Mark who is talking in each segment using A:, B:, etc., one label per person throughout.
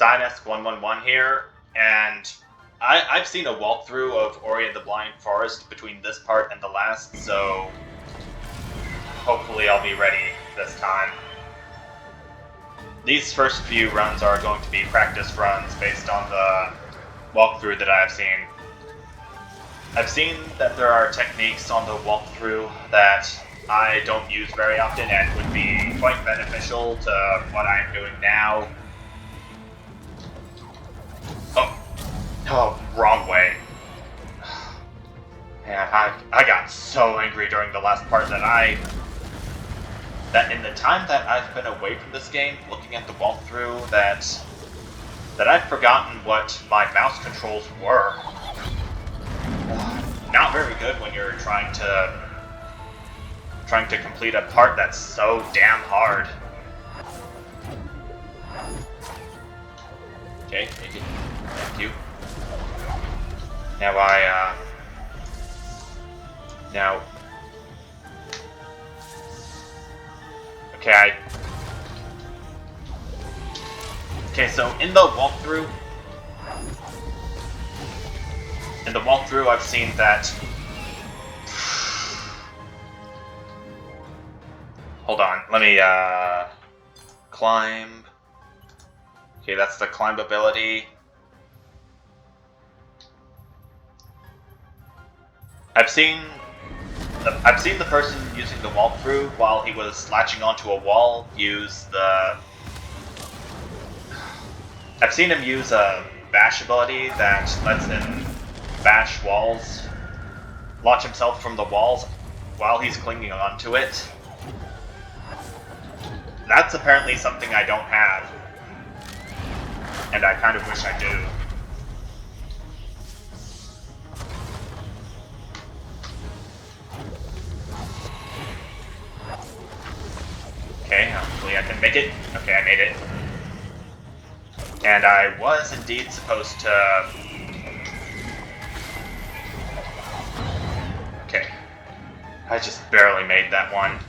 A: Sinus111 here, and I've seen a walkthrough of Ori and the Blind Forest between this part and the last, so hopefully I'll be ready this time. These first few runs are going to be practice runs based on the walkthrough that I've seen. I've seen that there are techniques on the walkthrough that I don't use very often and would be quite beneficial to what I'm doing now. Oh, wrong way. Man, I got so angry during the last part that in the time that I've been away from this game, looking at the walkthrough, that I've forgotten what my mouse controls were. Not very good when you're trying to complete a part that's so damn hard. Okay, make it. Thank you. Now Okay, so in the walkthrough, I've seen that. Hold on, let me climb. Okay, that's the climb ability. I've seen the person using the walkthrough while he was latching onto a wall use the. I've seen him use a bash ability that lets him bash walls, launch himself from the walls while he's clinging onto it. That's apparently something I don't have, and I kind of wish I do. Okay, hopefully I can make it. Okay, I made it. And I was indeed supposed to... Okay. I just barely made that one.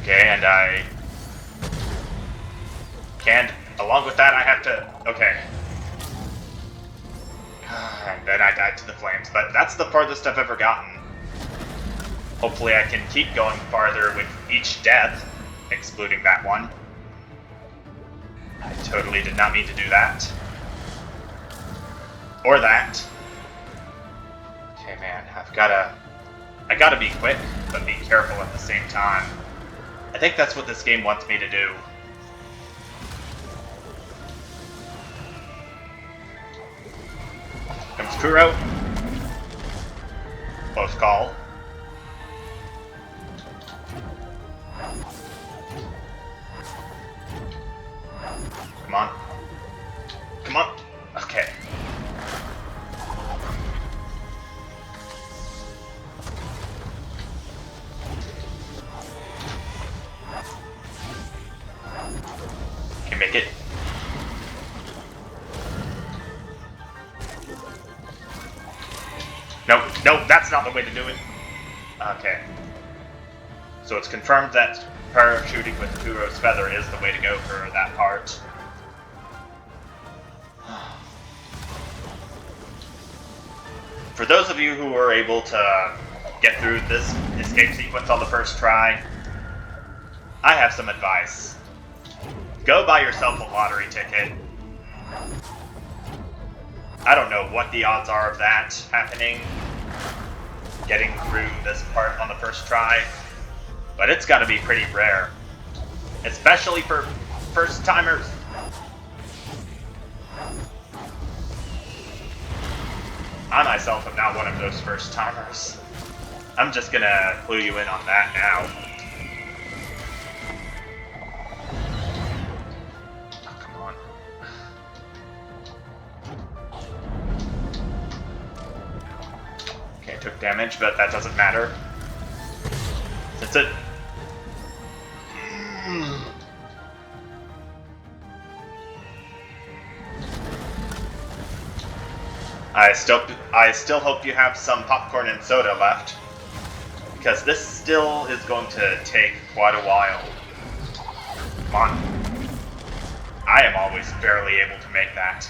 A: Okay, and I... And along with that I have to... Okay. And then I died to the flames, but that's the farthest I've ever gotten. Hopefully I can keep going farther with each death, excluding that one. I totally did not mean to do that. Or that. Okay, man, I gotta be quick, but be careful at the same time. I think that's what this game wants me to do. Comes Kuro. Close call. Come on. Come on. Okay. Can make it. No, that's not the way to do it. Okay. So it's confirmed that parachuting with Kuro's feather is the way to go for that part. For those of you who were able to get through this escape sequence on the first try, I have some advice. Go buy yourself a lottery ticket. I don't know what the odds are of that happening, getting through this part on the first try, but it's gotta be pretty rare. Especially for first-timers. I myself am not one of those first-timers. I'm just gonna clue you in on that now. Oh, come on. Okay, I took damage, but that doesn't matter. That's it. I still hope you have some popcorn and soda left. Because this still is going to take quite a while. Come on. I am always barely able to make that.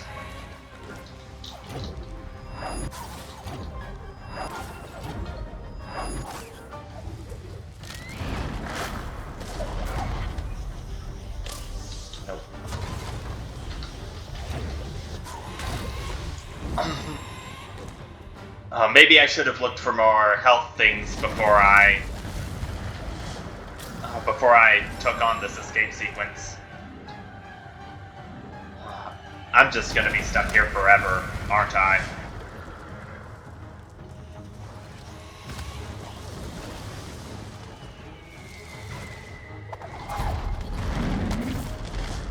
A: Nope. Maybe I should have looked for more health things before I took on this escape sequence. I'm just gonna be stuck here forever, aren't I?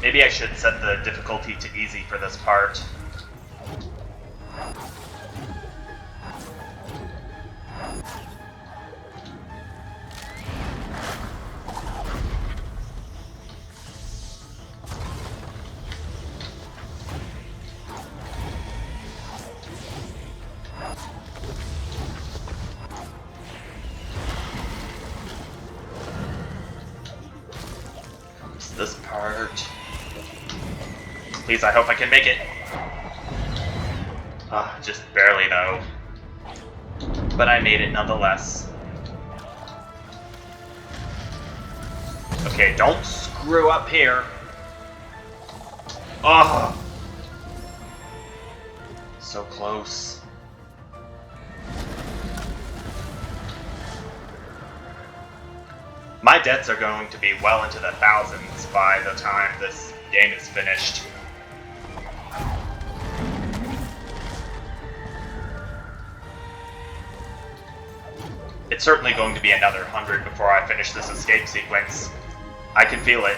A: Maybe I should set the difficulty to easy for this part. This part. Please, I hope I can make it. Just barely though. But I made it nonetheless. Okay, don't screw up here. Oh! So close. My deaths are going to be well into the thousands by the time this game is finished. It's certainly going to be another 100 before I finish this escape sequence. I can feel it.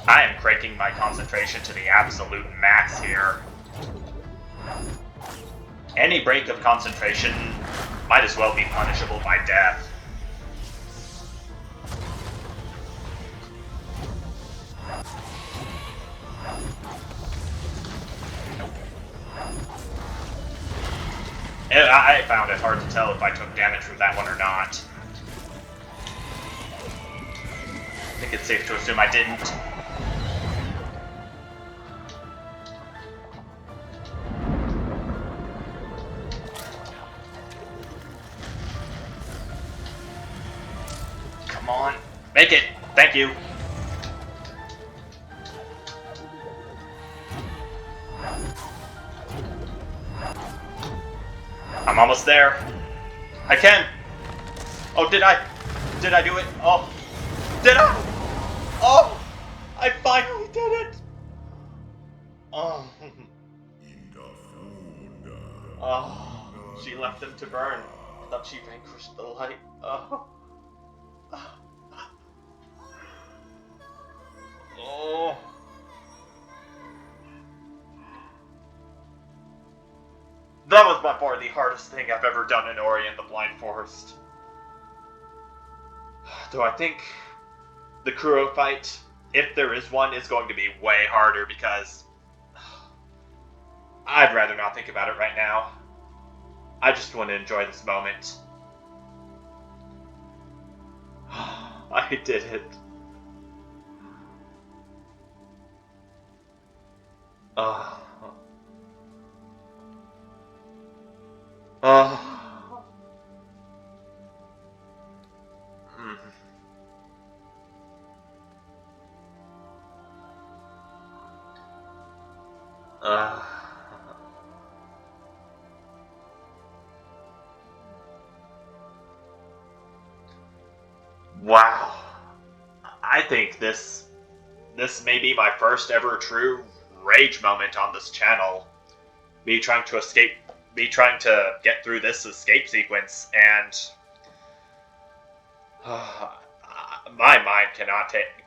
A: I am cranking my concentration to the absolute max here. Any break of concentration might as well be punishable by death. I found it hard to tell if I took damage from that one or not. I think it's safe to assume I didn't. Come on, make it! Thank you! I'm almost there. I can! Oh, did I do it? Oh, did I? Oh, I finally did it! Oh. Oh, she left them to burn. I thought she vanquished the light. Oh. Oh. That was by far the hardest thing I've ever done in Ori and the Blind Forest. Though I think the Kuro fight, if there is one, is going to be way harder because I'd rather not think about it right now. I just want to enjoy this moment. I did it. Wow. I think this may be my first ever true rage moment on this channel. Me trying to get through this escape sequence and My mind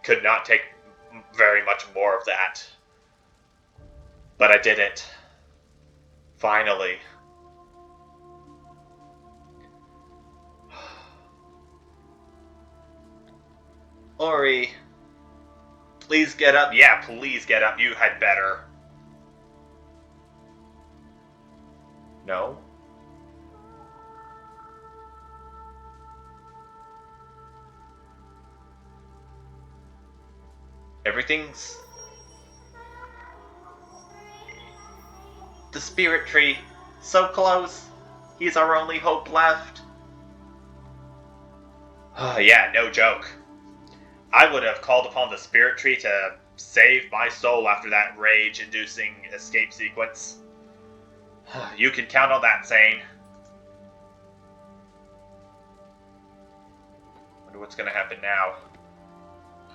A: could not take very much more of that. But I did it. Finally. Ori, please get up. Yeah, please get up. You had better. No? Everything's... The spirit tree. So close. He's our only hope left. Yeah, no joke. I would have called upon the spirit tree to save my soul after that rage-inducing escape sequence. You can count on that, Sane. Wonder what's gonna happen now.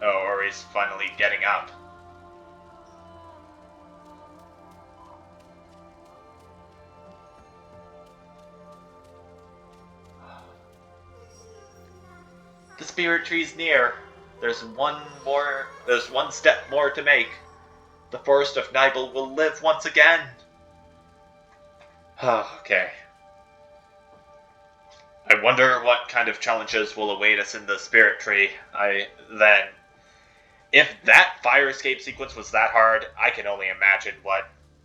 A: Oh, or he's finally getting up. The spirit tree's near. There's one step more to make. The forest of Nibel will live once again. Okay. I wonder what kind of challenges will await us in the spirit tree. If that fire escape sequence was that hard, I can only imagine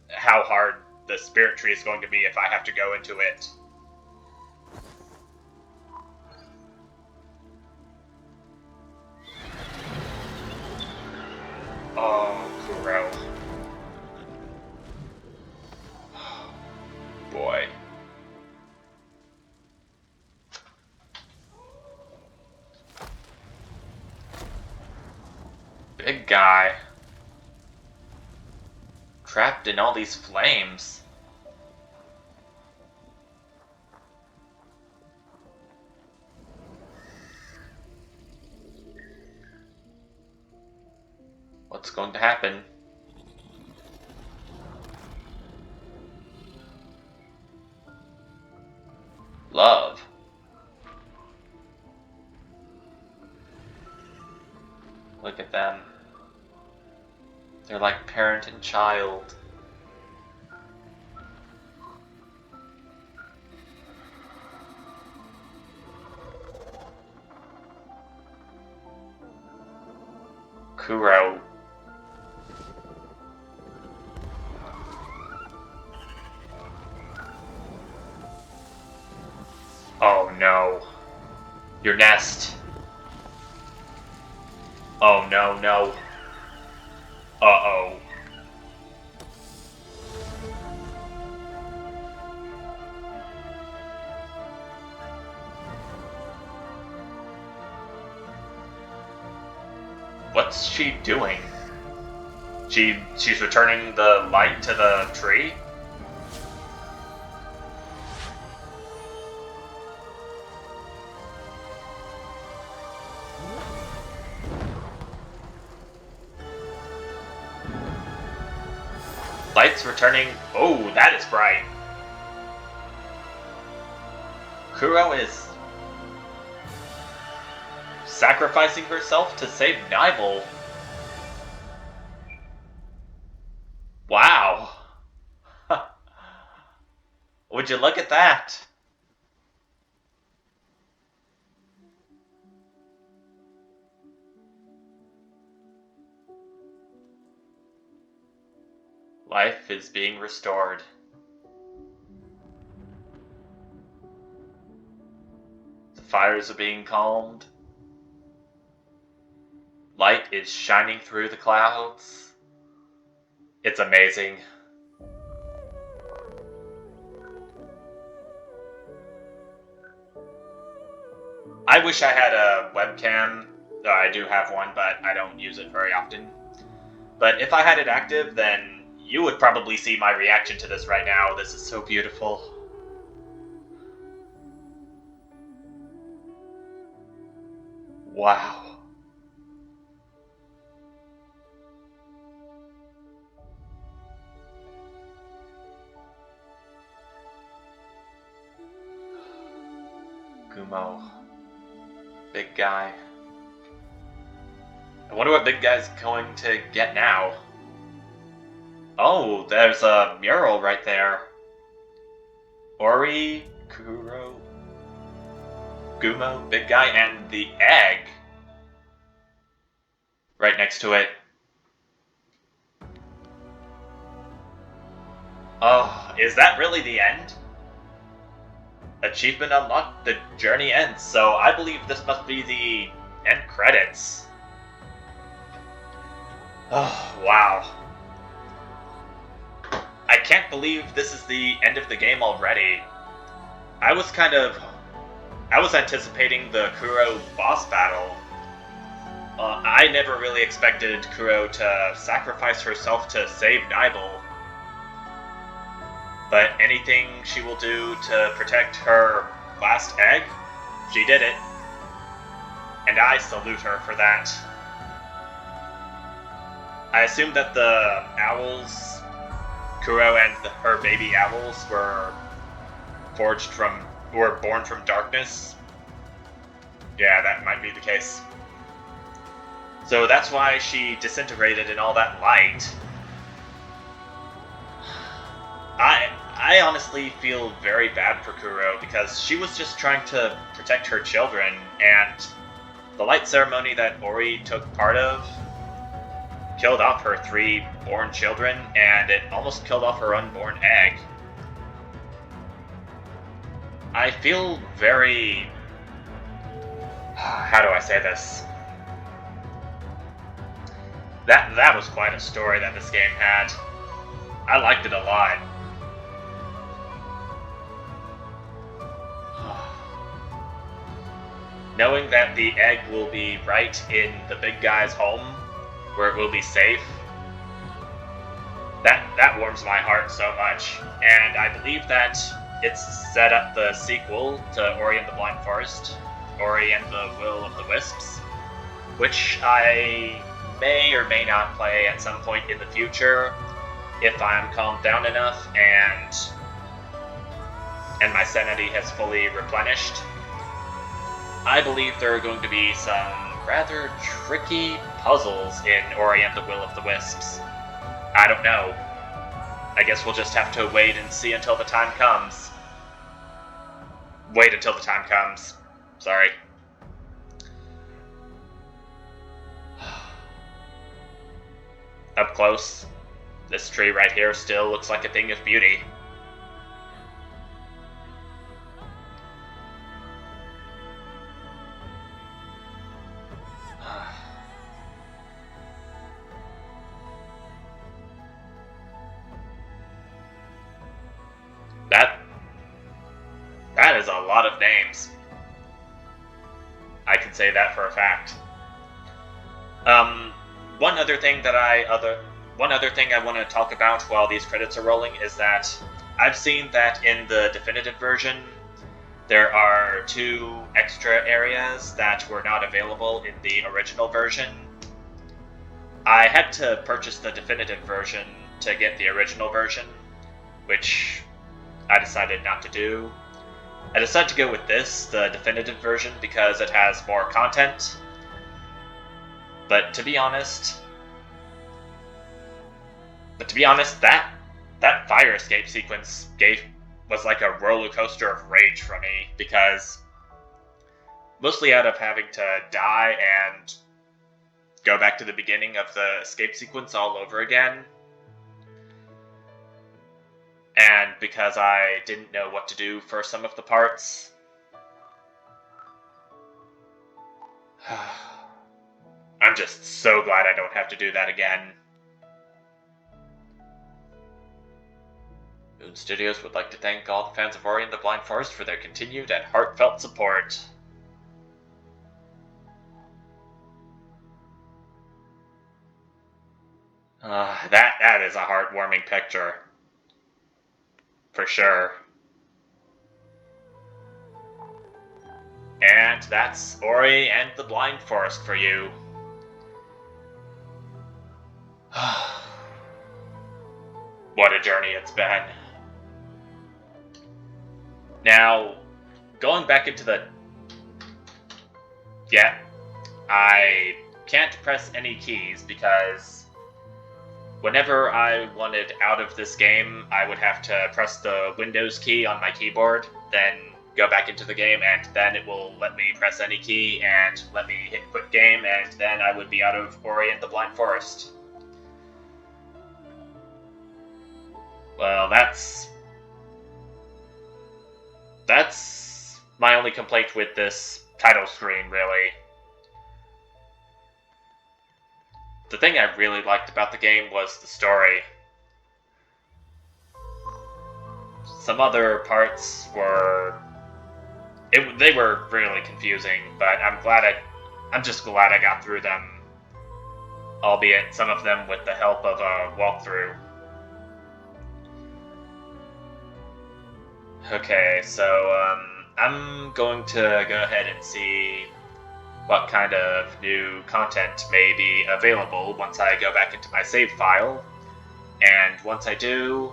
A: how hard the spirit tree is going to be if I have to go into it. Oh, Kuro. Boy. Big guy. Trapped in all these flames. What's going to happen? Love. Look at them. They're like parent and child. Kuro. Oh no. Your nest. Oh no, no. Uh-oh. What's she doing? She's returning the light to the tree? Light's returning. Oh, that is bright. Kuro is sacrificing herself to save Nibel. Wow. Would you look at that? Life is being restored. The fires are being calmed. Light is shining through the clouds. It's amazing. I wish I had a webcam. I do have one, but I don't use it very often. But if I had it active, then you would probably see my reaction to this right now. This is so beautiful. Wow. Gumo. Big guy. I wonder what Big Guy's going to get now. Oh, there's a mural right there. Ori, Kuro, Gumo, Big Guy, and the egg right next to it. Oh, is that really the end? Achievement unlocked, the journey ends, so I believe this must be the end credits. Oh, wow. I can't believe this is the end of the game already. I was anticipating the Kuro boss battle. I never really expected Kuro to sacrifice herself to save Nibel. But anything she will do to protect her last egg, she did it. And I salute her for that. I assume that the owls, Kuro and her baby owls, were born from darkness. Yeah, that might be the case. So that's why she disintegrated in all that light. I honestly feel very bad for Kuro because she was just trying to protect her children, and the light ceremony that Ori took part of killed off her 3 born children, and it almost killed off her unborn egg. I feel very... how do I say this? That was quite a story that this game had. I liked it a lot. Knowing that the egg will be right in the big guy's home, where it will be safe, that warms my heart so much. And I believe that it's set up the sequel to Ori and the Blind Forest, Ori and the Will of the Wisps, which I may or may not play at some point in the future if I'm calmed down enough and my sanity has fully replenished. I believe there are going to be some rather tricky puzzles in Ori and the Will of the Wisps. I don't know. I guess we'll just have to wait and see until the time comes. Wait until the time comes. Sorry. Up close, this tree right here still looks like a thing of beauty. That is a lot of names. I can say that for a fact. One other thing I want to talk about while these credits are rolling is that I've seen that in the definitive version, there are 2 extra areas that were not available in the original version. I had to purchase the definitive version to get the original version, which I decided not to do. I decided to go with this, the definitive version, because it has more content. But to be honest, that fire escape sequence was like a roller coaster of rage for me, because mostly out of having to die and go back to the beginning of the escape sequence all over again, and because I didn't know what to do for some of the parts. I'm just so glad I don't have to do that again. Moon Studios would like to thank all the fans of Ori and the Blind Forest for their continued and heartfelt support. That is a heartwarming picture. For sure. And that's Ori and the Blind Forest for you. What a journey it's been. Now, going back into the... yeah, I can't press any keys because whenever I wanted out of this game, I would have to press the Windows key on my keyboard, then go back into the game, and then it will let me press any key and let me hit quit game, and then I would be out of Ori and the Blind Forest. Well, that's my only complaint with this title screen, really. The thing I really liked about the game was the story. Some other parts were they were really confusing, but I'm just glad I got through them, albeit some of them with the help of a walkthrough. Okay, so I'm going to go ahead and see what kind of new content may be available once I go back into my save file, and once I do,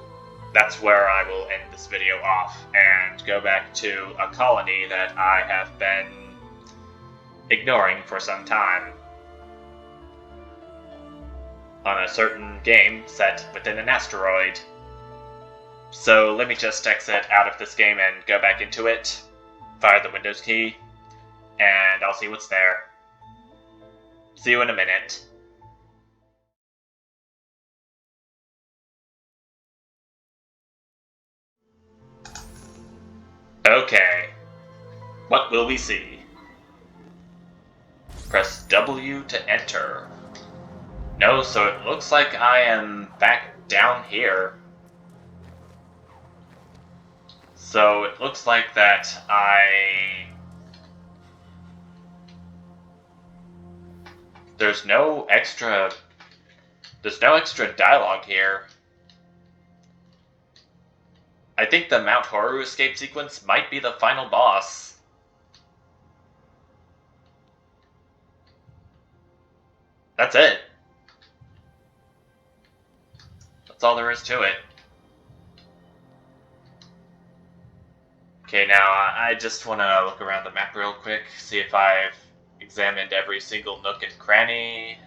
A: that's where I will end this video off and go back to a colony that I have been ignoring for some time on a certain game set within an asteroid. So let me just exit out of this game and go back into it, fire the Windows key, and I'll see what's there. See you in a minute. Okay, what will we see? Press W to enter. No, so it looks like I am back down here. So it looks like that there's no extra dialogue here. I think the Mount Horu escape sequence might be the final boss. That's it. That's all there is to it. Okay, now I just want to look around the map real quick, see if I've examined every single nook and cranny.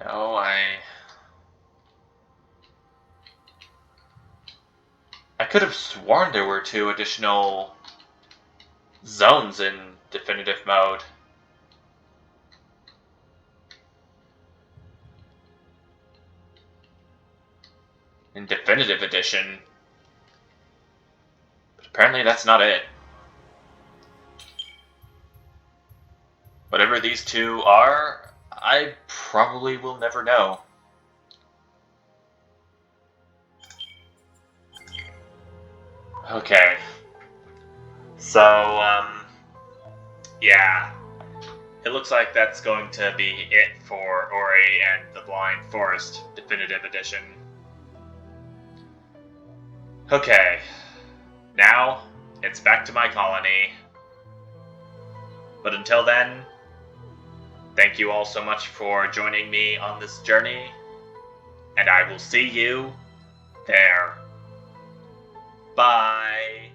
A: No, I could have sworn there were 2 additional zones in definitive mode. In definitive edition. But apparently that's not it. Whatever these 2 are, I probably will never know. Okay. So, yeah. It looks like that's going to be it for Ori and the Blind Forest Definitive Edition. Okay. Now, it's back to my colony. But until then, thank you all so much for joining me on this journey, and I will see you there. Bye.